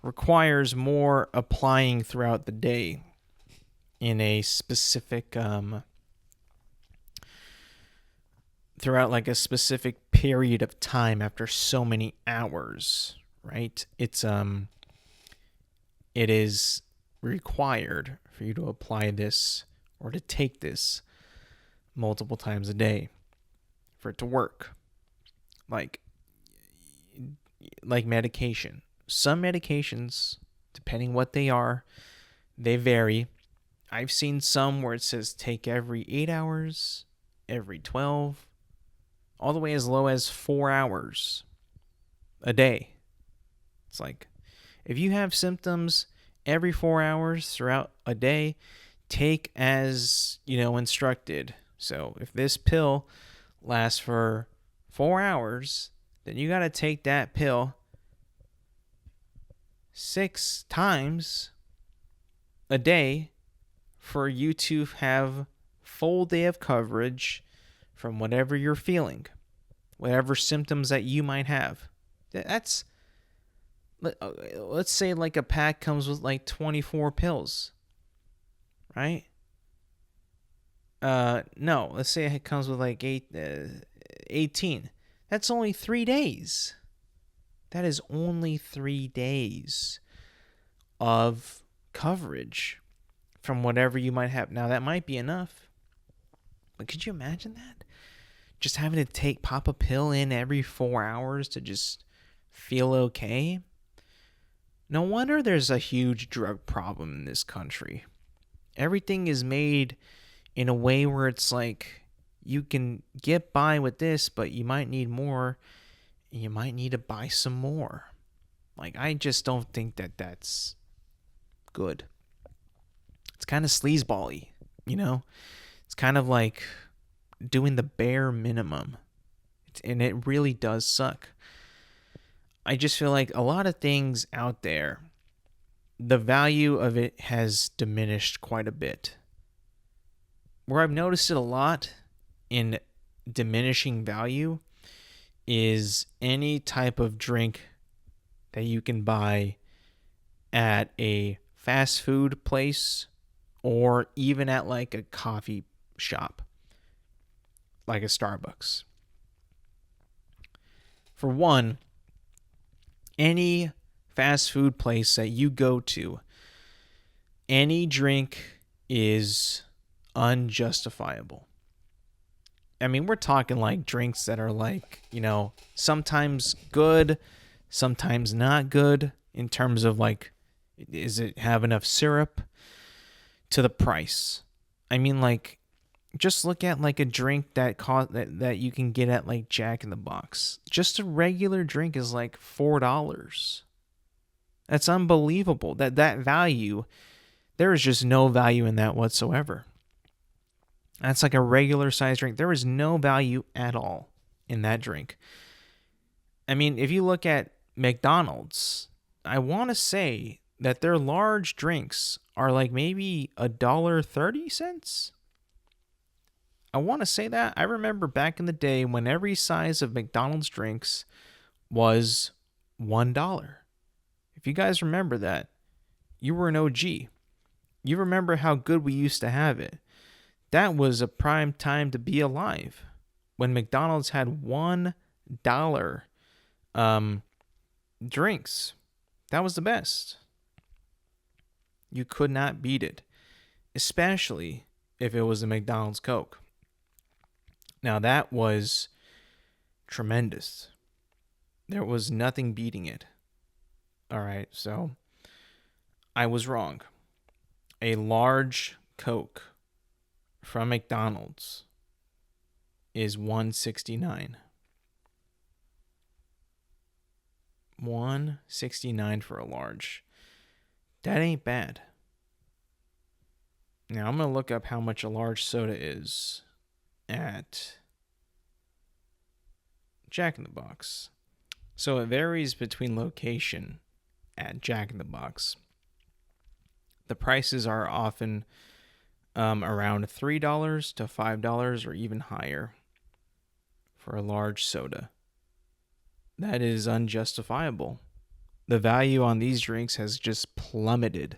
requires more applying throughout the day in a specific throughout like a specific period of time after so many hours, right? It is required for you to apply this or to take this multiple times a day for it to work. Like medication. Some medications, depending what they are, they vary. I've seen some where it says take every 8 hours, every 12, all the way as low as 4 hours a day. It's like, if you have symptoms every 4 hours throughout a day, take as, instructed. So if this pill lasts for 4 hours, then you got to take that pill 6 times a day for you to have full day of coverage from whatever you're feeling, whatever symptoms that you might have. That's, let's say like a pack comes with like 24 pills, right? No, let's say it comes with like 18. That's only 3 days. That is only 3 days of coverage from whatever you might have. Now, that might be enough, but could you imagine that? Just having to pop a pill in every 4 hours to just feel okay? No wonder there's a huge drug problem in this country. Everything is made in a way where it's like you can get by with this, but you might need more. You might need to buy some more. Like, I just don't think that that's good. It's kind of sleazeball-y, you know? It's kind of like doing the bare minimum. And it really does suck. I just feel like a lot of things out there, the value of it has diminished quite a bit. Where I've noticed it a lot in diminishing value is any type of drink that you can buy at a fast food place or even at like a coffee shop, like a Starbucks. For one, any fast food place that you go to, any drink is unjustifiable. I mean, we're talking like drinks that are like, sometimes good, sometimes not good in terms of like, is it have enough syrup, to the price. I mean, like, just look at like a drink that you can get at like Jack in the Box. Just a regular drink is like $4. That's unbelievable. That value, there is just no value in that whatsoever. That's like a regular size drink. There is no value at all in that drink. I mean, if you look at McDonald's, I want to say that their large drinks are like maybe $1.30. I want to say that. I remember back in the day when every size of McDonald's drinks was $1. If you guys remember that, you were an OG. You remember how good we used to have it. That was a prime time to be alive. When McDonald's had $1 drinks. That was the best. You could not beat it. Especially if it was a McDonald's Coke. Now that was tremendous. There was nothing beating it. Alright, so I was wrong. A large Coke from McDonald's is $1.69. $1.69 for a large. That ain't bad. Now I'm going to look up how much a large soda is at Jack in the Box. So it varies between location at Jack in the Box. The prices are often around $3 to $5 or even higher for a large soda. That is unjustifiable. The value on these drinks has just plummeted.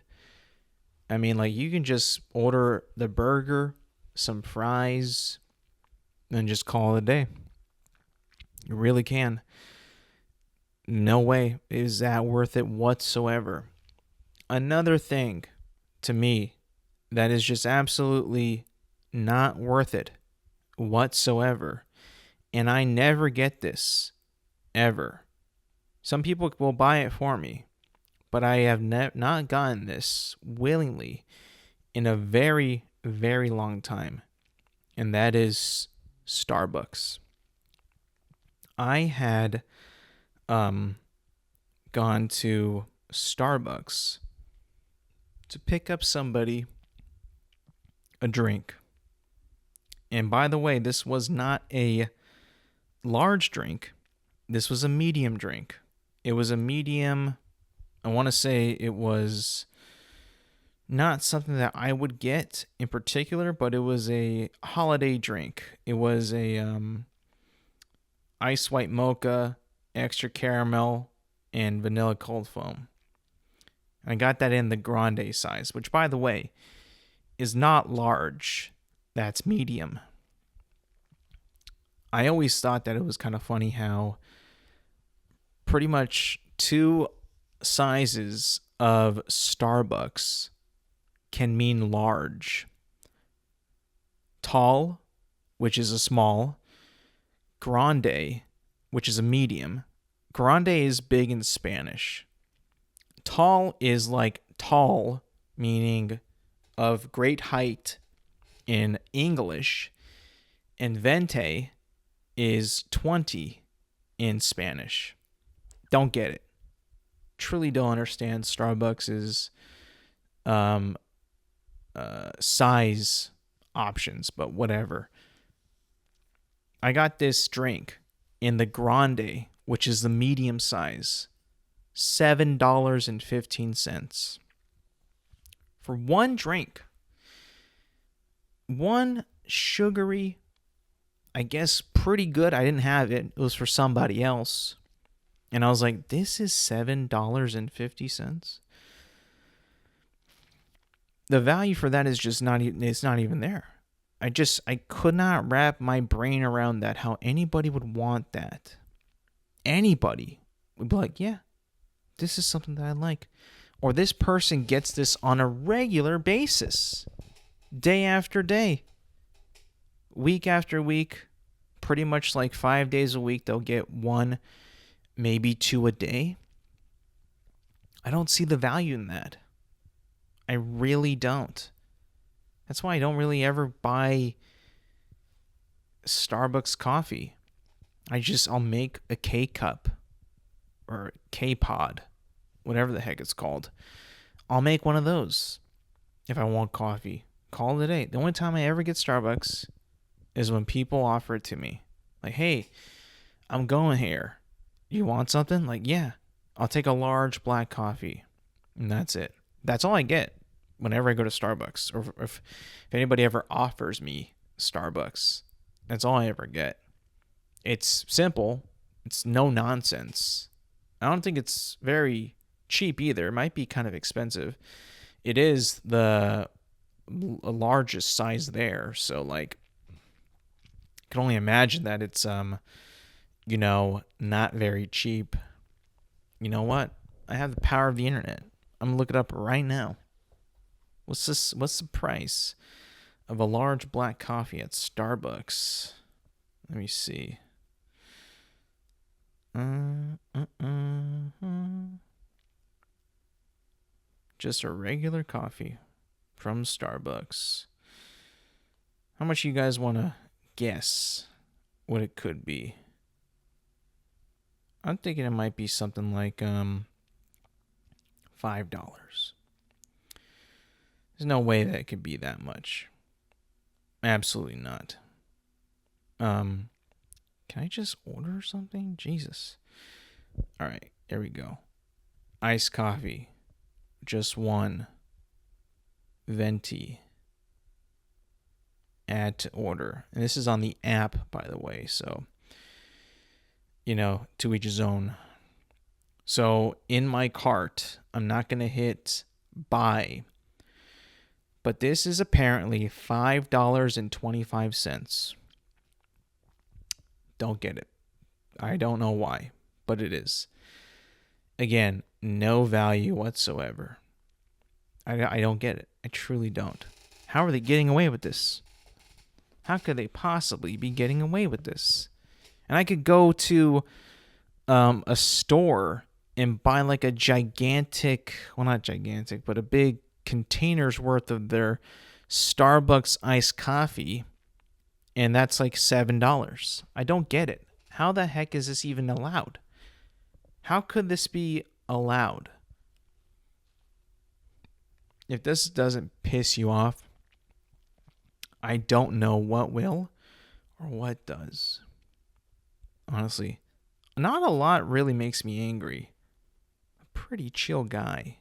I mean, like, you can just order the burger, some fries, and just call it a day. You really can. No way is that worth it whatsoever. Another thing to me that is just absolutely not worth it whatsoever, and I never get this, ever. Some people will buy it for me, but I have not gotten this willingly in a very, very long time, and that is Starbucks. I had gone to Starbucks to pick up somebody a drink. And by the way, this was not a large drink. This was a medium drink. It was a medium. I want to say it was not something that I would get in particular, but it was a holiday drink. It was a ice white mocha, extra caramel, and vanilla cold foam. I got that in the grande size, which, by the way, is not large. That's medium. I always thought that it was kind of funny how pretty much two sizes of Starbucks can mean large. Tall, which is a small. Grande, which is a medium. Grande is big in Spanish. Tall is like tall, meaning of great height in English, and vente is 20 in Spanish. Don't get it. Truly don't understand Starbucks's size options, but whatever. I got this drink in the grande, which is the medium size, $7.15 for one drink. One sugary, I guess pretty good. I didn't have it. It was for somebody else. And I was like, this is $7.50. The value for that is just it's not even there. I could not wrap my brain around that, how anybody would want that. Anybody would be like, yeah, this is something that I like. Or this person gets this on a regular basis, day after day, week after week, pretty much like 5 days a week, they'll get one, maybe two a day. I don't see the value in that. I really don't. That's why I don't really ever buy Starbucks coffee. I'll make a K-cup or K-pod, whatever the heck it's called. I'll make one of those if I want coffee. Call it a day. The only time I ever get Starbucks is when people offer it to me. Like, hey, I'm going here. You want something? Like, yeah, I'll take a large black coffee. And that's it. That's all I get whenever I go to Starbucks. Or if anybody ever offers me Starbucks, that's all I ever get. It's simple. It's no nonsense. I don't think it's very cheap either. It might be kind of expensive. It is the largest size there. So, like, I can only imagine that it's, not very cheap. You know what? I have the power of the internet. I'm going to look it up right now. What's the price of a large black coffee at Starbucks? Let me see. Just a regular coffee from Starbucks. How much you guys want to guess what it could be? I'm thinking it might be something like $5. There's no way that it could be that much. Absolutely not. Can I just order something? Jesus. All right, here we go. Iced coffee. Just one. Venti. Add to order. And this is on the app, by the way. So, to each his own. So in my cart, I'm not going to hit buy. But this is apparently $5.25. Don't get it. I don't know why, but it is. Again, no value whatsoever. I don't get it. I truly don't. How are they getting away with this? How could they possibly be getting away with this? And I could go to a store and buy like a gigantic, well, not gigantic, but a big container's worth of their Starbucks iced coffee, and that's like $7. I don't get it. How the heck is this even allowed? How could this be allowed? If this doesn't piss you off, I don't know what will or what does. Honestly, not a lot really makes me angry. A pretty chill guy.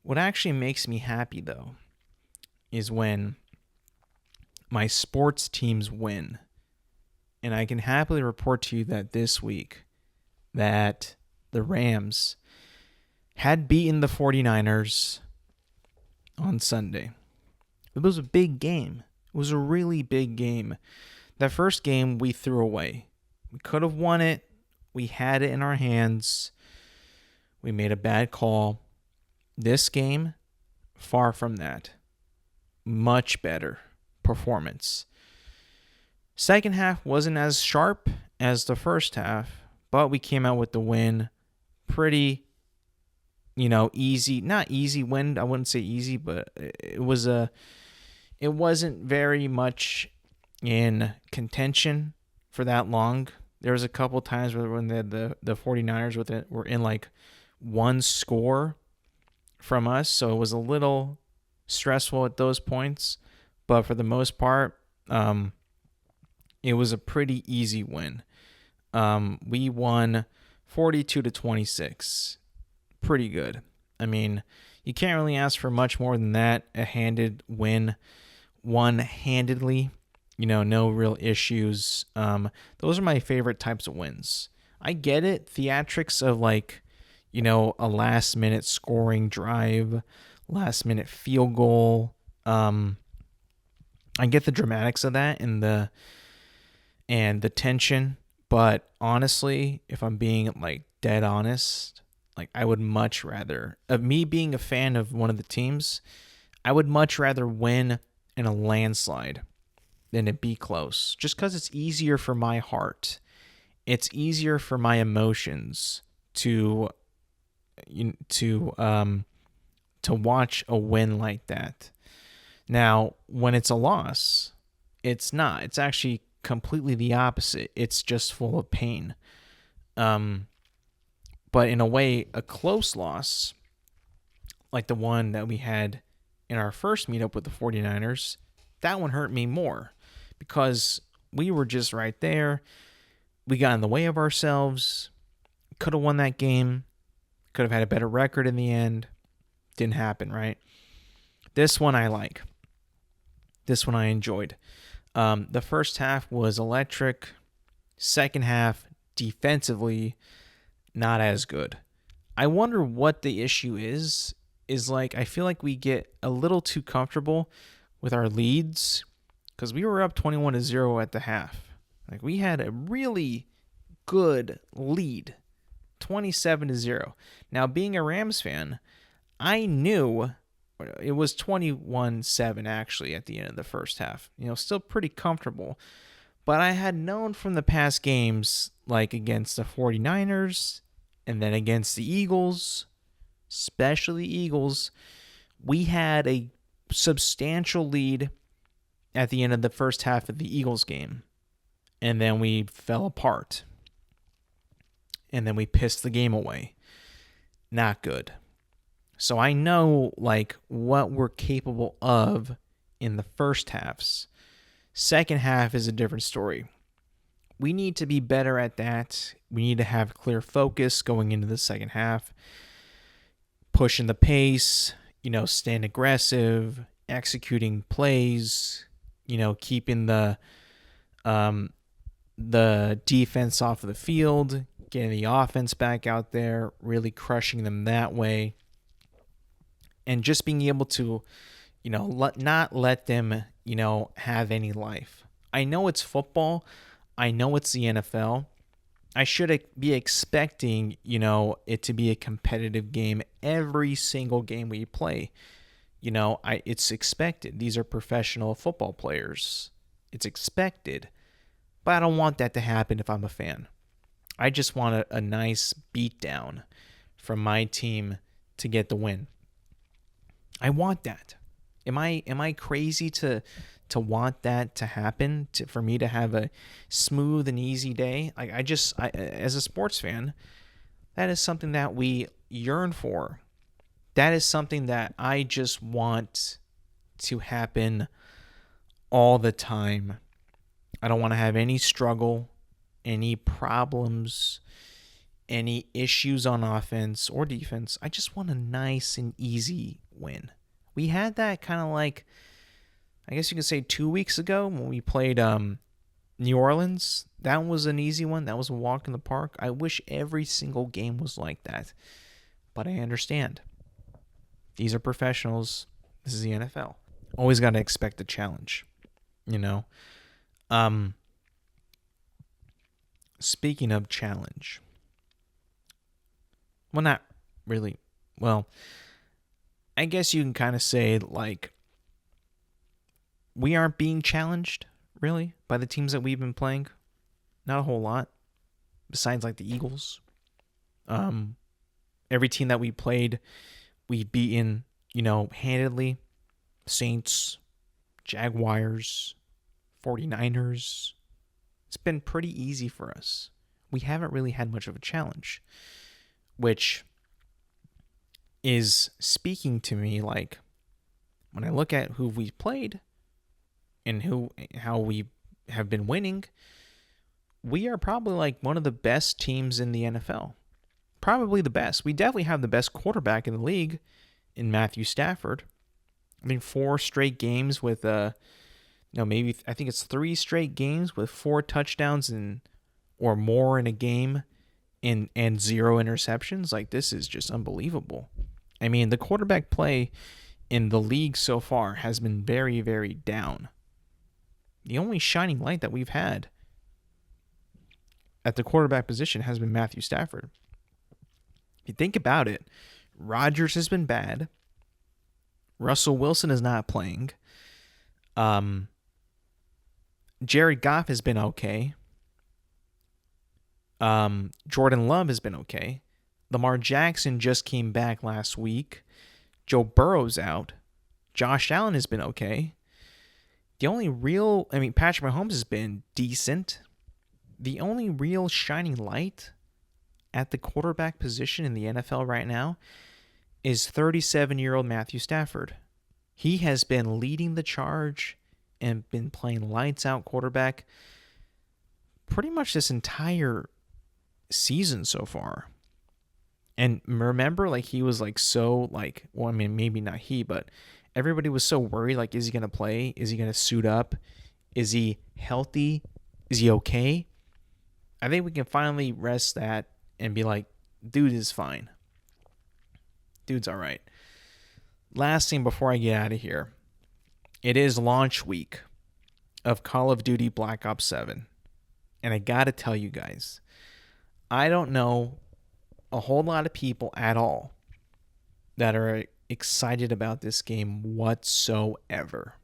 What actually makes me happy, though, is when my sports teams win. And I can happily report to you that this week that the Rams had beaten the 49ers on Sunday. It was a big game. It was a really big game. That first game we threw away. We could have won it. We had it in our hands. We made a bad call. This game, far from that. Much better performance. Second half wasn't as sharp as the first half, but we came out with the win. Pretty, easy, not easy win. I wouldn't say easy, but it wasn't very much in contention for that long. There was a couple times when the 49ers were in like one score from us, so it was a little stressful at those points. But for the most part, it was a pretty easy win. We won 42-26. Pretty good. I mean, you can't really ask for much more than that. A handed win, won handedly. No real issues. Those are my favorite types of wins. I get it. Theatrics of like, a last minute scoring drive, last minute field goal. I get the dramatics of that and the tension, but honestly, if I'm being like dead honest, like I would much rather, of me being a fan of one of the teams, I would much rather win in a landslide than it be close, just because it's easier for my heart. It's easier for my emotions to watch a win like that. Now, when it's a loss, it's not. It's actually completely the opposite. It's just full of pain. But in a way, a close loss, like the one that we had in our first meetup with the 49ers, that one hurt me more because we were just right there. We got in the way of ourselves. Could have won that game. Could have had a better record in the end. Didn't happen, right? This one I like. This one I enjoyed. The first half was electric. Second half, defensively, not as good. I wonder what the issue is like, I feel like we get a little too comfortable with our leads because we were up 21-0 at the half. Like, we had a really good lead, 27-0. Now, being a Rams fan, I knew it was 21-7 actually at the end of the first half. Still pretty comfortable. But I had known from the past games, like against the 49ers and then against the Eagles, especially the Eagles, we had a substantial lead at the end of the first half of the Eagles game. And then we fell apart. And then we pissed the game away. Not good. So I know like what we're capable of in the first halves. Second half is a different story. We need to be better at that. We need to have clear focus going into the second half. Pushing the pace, staying aggressive, executing plays, keeping the defense off of the field, getting the offense back out there, really crushing them that way. And just being able to, not let them, have any life. I know it's football. I know it's the NFL. I should be expecting, it to be a competitive game every single game we play. It's expected. These are professional football players. It's expected. But I don't want that to happen if I'm a fan. I just want a nice beatdown from my team to get the win. I want that. Am I crazy to want that to happen, for me to have a smooth and easy day? I as a sports fan, that is something that we yearn for. That is something that I just want to happen all the time. I don't want to have any struggle, any problems, any issues on offense or defense. I just want a nice and easy win. We had that kind of like, I guess you could say 2 weeks ago when we played New Orleans. That was an easy one. That was a walk in the park. I wish every single game was like that. But I understand. These are professionals. This is the NFL. Always got to expect a challenge, Speaking of challenge. Well, not really. Well, I guess you can kind of say, like, we aren't being challenged, really, by the teams that we've been playing. Not a whole lot. Besides, like, the Eagles. Every team that we played, we beaten, handedly. Saints, Jaguars, 49ers. It's been pretty easy for us. We haven't really had much of a challenge, which is speaking to me like when I look at who we've played and how we have been winning, we are probably like one of the best teams in the NFL. Probably the best. We definitely have the best quarterback in the league in Matthew Stafford. I mean, 4 straight games with maybe I think it's 3 straight games with 4 touchdowns or more in a game and 0 interceptions. Like, this is just unbelievable. I mean, the quarterback play in the league so far has been very, very down. The only shining light that we've had at the quarterback position has been Matthew Stafford. If you think about it, Rodgers has been bad. Russell Wilson is not playing. Jared Goff has been okay. Jordan Love has been okay. Lamar Jackson just came back last week. Joe Burrow's out. Josh Allen has been okay. Patrick Mahomes has been decent. The only real shining light at the quarterback position in the NFL right now is 37-year-old Matthew Stafford. He has been leading the charge and been playing lights out quarterback pretty much this entire season so far. And remember, he was maybe not he, but everybody was so worried, is he going to play? Is he going to suit up? Is he healthy? Is he okay? I think we can finally rest that and be like, dude is fine. Dude's all right. Last thing before I get out of here. It is launch week of Call of Duty Black Ops 7. And I got to tell you guys, I don't know a whole lot of people at all that are excited about this game whatsoever.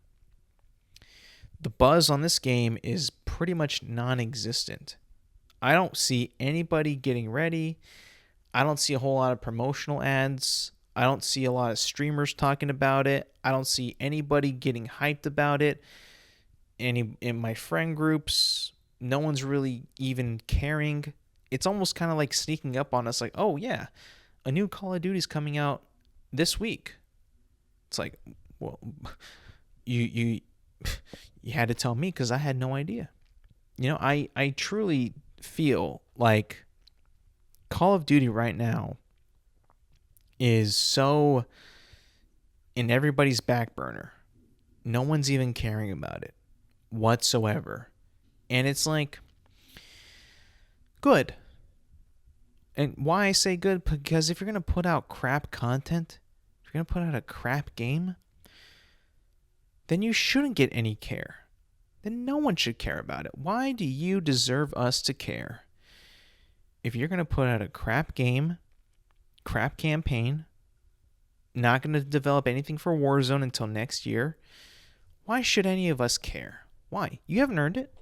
The buzz on this game is pretty much non-existent. I don't see anybody getting ready. I don't see a whole lot of promotional ads. I don't see a lot of streamers talking about it. I don't see anybody getting hyped about it. In my friend groups, no one's really even caring. It's almost kind of like sneaking up on us, like, oh yeah, a new Call of Duty's coming out this week. It's like, well, you had to tell me because I had no idea. I truly feel like Call of Duty right now is so in everybody's back burner. No one's even caring about it whatsoever. And it's like, good. And why I say good? Because if you're going to put out crap content, if you're going to put out a crap game, then you shouldn't get any care. Then no one should care about it. Why do you deserve us to care? If you're going to put out a crap game, crap campaign, not going to develop anything for Warzone until next year, why should any of us care? Why? You haven't earned it.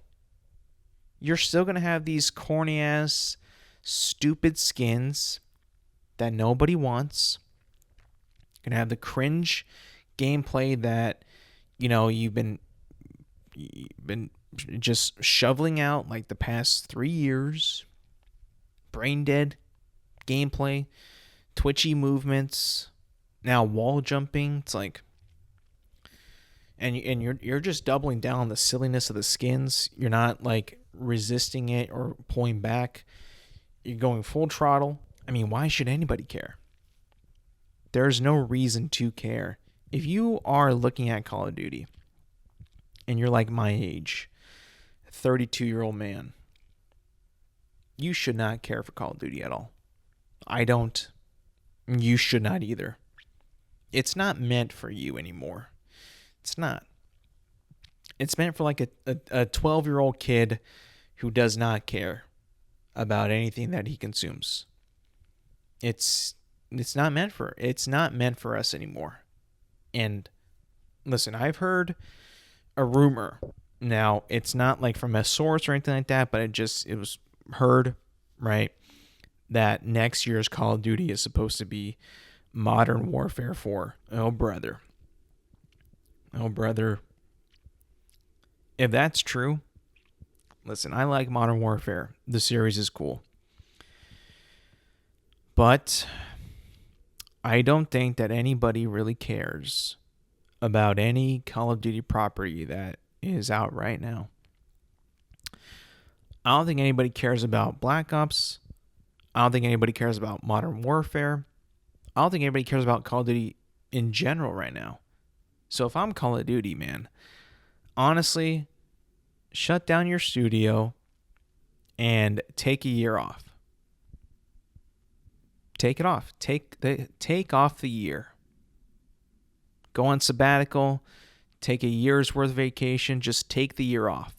You're still going to have these corny-ass, stupid skins that nobody wants. You're going to have the cringe gameplay that, you've been just shoveling out like the past 3 years. Brain dead gameplay, twitchy movements, now wall jumping. It's like, and you're just doubling down on the silliness of the skins. You're not like resisting it or pulling back. You're going full throttle. I mean, why should anybody care? There's no reason to care. If you are looking at Call of Duty and you're like my age, 32-year-old man, you should not care for Call of Duty at all. I don't. You should not either. It's not meant for you anymore. It's not. It's meant for like a 12-year-old kid who does not care about anything that he consumes. It's not meant for us anymore. And listen, I've heard a rumor. Now, it's not like from a source or anything like that, but it was heard, right, that next year's Call of Duty is supposed to be Modern Warfare 4. Oh, brother. Oh, brother. If that's true, listen, I like Modern Warfare. The series is cool. But I don't think that anybody really cares about any Call of Duty property that is out right now. I don't think anybody cares about Black Ops. I don't think anybody cares about Modern Warfare. I don't think anybody cares about Call of Duty in general right now. So if I'm Call of Duty, man, honestly, shut down your studio and take a year off. Take it off. Take off the year. Go on sabbatical. Take a year's worth of vacation. Just take the year off.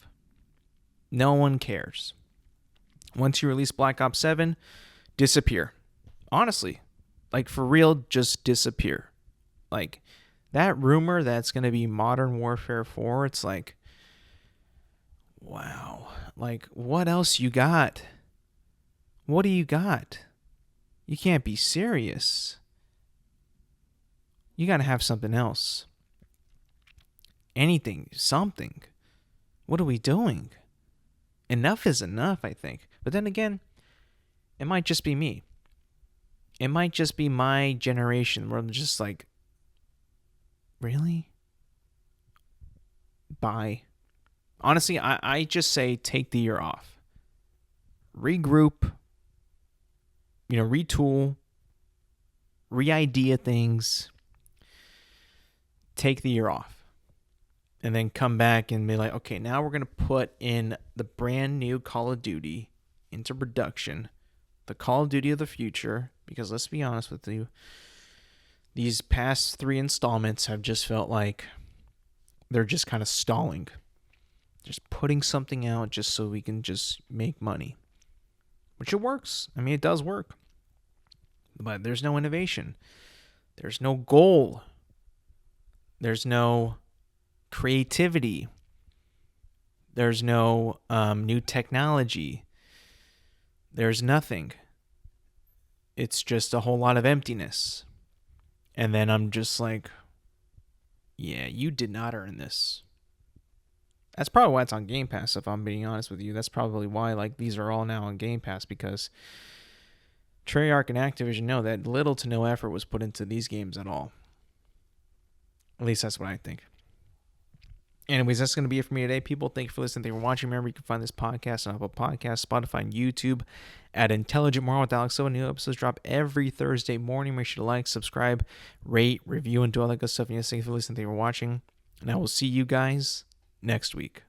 No one cares. Once you release Black Ops 7, disappear. Honestly, like for real, just disappear. Like that rumor that's going to be Modern Warfare 4, it's like, wow. Like what else you got? What do you got? You can't be serious. You got to have something else. Anything, something. What are we doing? Enough is enough, I think. But then again, it might just be me. It might just be my generation where I'm just like, really? Bye. Honestly, I just say take the year off. Regroup. Retool. Re-idea things. Take the year off. And then come back and be like, okay, now we're going to put in the brand new Call of Duty into production. The Call of Duty of the future. Because let's be honest with you, these past 3 installments have just felt like they're just kind of stalling. Just putting something out just so we can just make money. Which it works. I mean, it does work. But there's no innovation. There's no goal. There's no creativity. There's no new technology. There's nothing. It's just a whole lot of emptiness. And then I'm just like, yeah, you did not earn this. That's probably why it's on Game Pass, if I'm being honest with you. That's probably why like these are all now on Game Pass, because Treyarch and Activision know that little to no effort was put into these games at all. At least that's what I think. Anyways, that's going to be it for me today, people. Thank you for listening. Thank you for watching. Remember, you can find this podcast on Apple Podcasts, Spotify, and YouTube at Intelligent Moron with Alex Silva. New episodes drop every Thursday morning. Make sure to like, subscribe, rate, review, and do all that good stuff. And yes, thank you for listening. Thank you for watching. And I will see you guys next week.